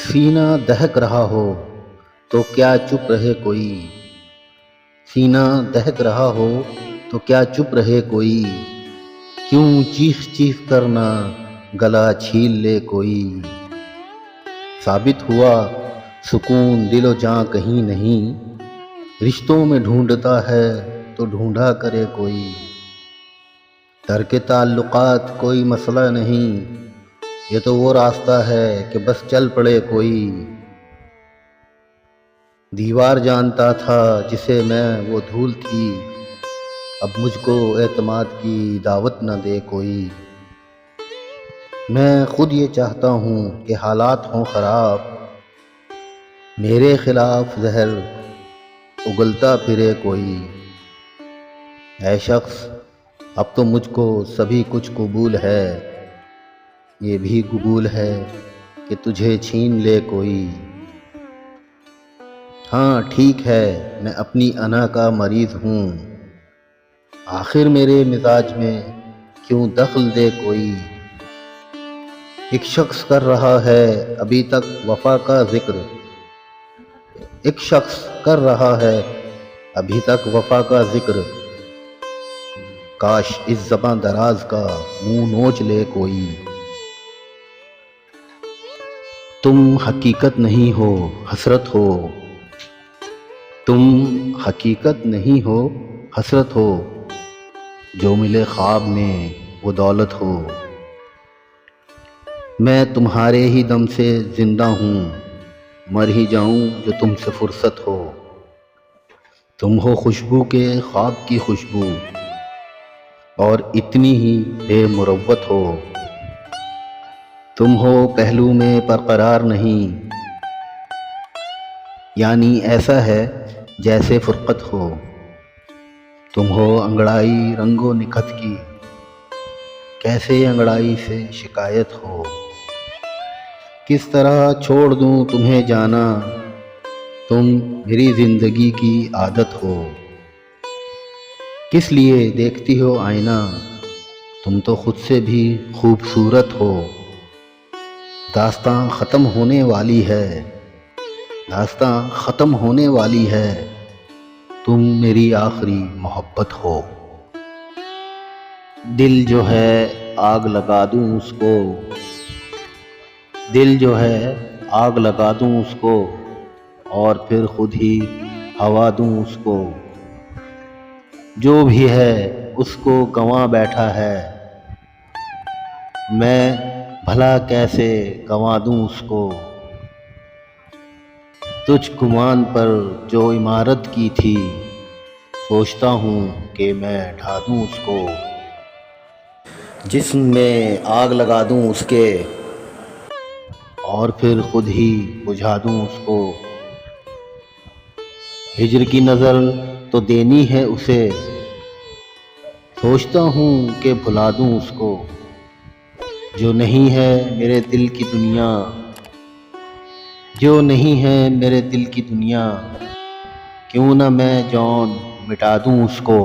सीना दहक रहा हो तो क्या चुप रहे कोई। सीना दहक रहा हो तो क्या चुप रहे कोई। क्यों चीख चीख करना गला छील ले कोई। साबित हुआ सुकून दिलो जां कहीं नहीं। रिश्तों में ढूंढता है तो ढूंढा करे कोई। तर्क ताल्लुकात कोई मसला नहीं, ये तो वो रास्ता है कि बस चल पड़े कोई। दीवार जानता था जिसे मैं वो धूल थी, अब मुझको एतमाद की दावत न दे कोई। मैं खुद ये चाहता हूँ कि हालात हों ख़राब, मेरे खिलाफ जहर उगलता फिरे कोई। ऐ शख्स अब तो मुझको सभी कुछ कबूल है, ये भी कबूल है कि तुझे छीन ले कोई। हाँ ठीक है मैं अपनी अना का मरीज़ हूँ, आखिर मेरे मिजाज में क्यों दखल दे कोई। एक शख्स कर रहा है अभी तक वफा का जिक्र, एक शख्स कर रहा है अभी तक वफा का जिक्र। काश इस ज़बां दराज का मुंह नोच ले कोई। तुम हकीकत नहीं हो हसरत हो, तुम हकीकत नहीं हो हसरत हो, जो मिले ख्वाब में वो दौलत हो। मैं तुम्हारे ही दम से जिंदा हूँ, मर ही जाऊँ जो तुमसे फुर्सत हो। तुम हो खुशबू के ख्वाब की खुशबू, और इतनी ही बेमुरव्वत हो। तुम हो पहलू में बरकरार नहीं, यानी ऐसा है जैसे फुरकत हो। तुम हो अंगड़ाई रंगो निखत की, कैसे अंगड़ाई से शिकायत हो। किस तरह छोड़ दूँ तुम्हें जाना, तुम मेरी ज़िंदगी की आदत हो। किस लिए देखती हो आईना, तुम तो खुद से भी खूबसूरत हो। दास्तां ख़त्म होने वाली है, दास्तां ख़त्म होने वाली है, तुम मेरी आखिरी मोहब्बत हो। दिल जो है आग लगा दूं उसको, दिल जो है आग लगा दूं उसको, और फिर खुद ही हवा दूं उसको। जो भी है उसको गंवा बैठा है, मैं भला कैसे गंवा दूं उसको। तुझ गुमान पर जो इमारत की थी, सोचता हूँ कि मैं ढा दूँ उसको। जिस्म में आग लगा दूँ उसके, और फिर खुद ही बुझा दूँ उसको। हिज्र की नज़र तो देनी है उसे, सोचता हूँ कि भुला दूँ उसको। जो नहीं है मेरे दिल की दुनिया, जो नहीं है मेरे दिल की दुनिया, क्यों ना मैं जौन मिटा दूँ उसको।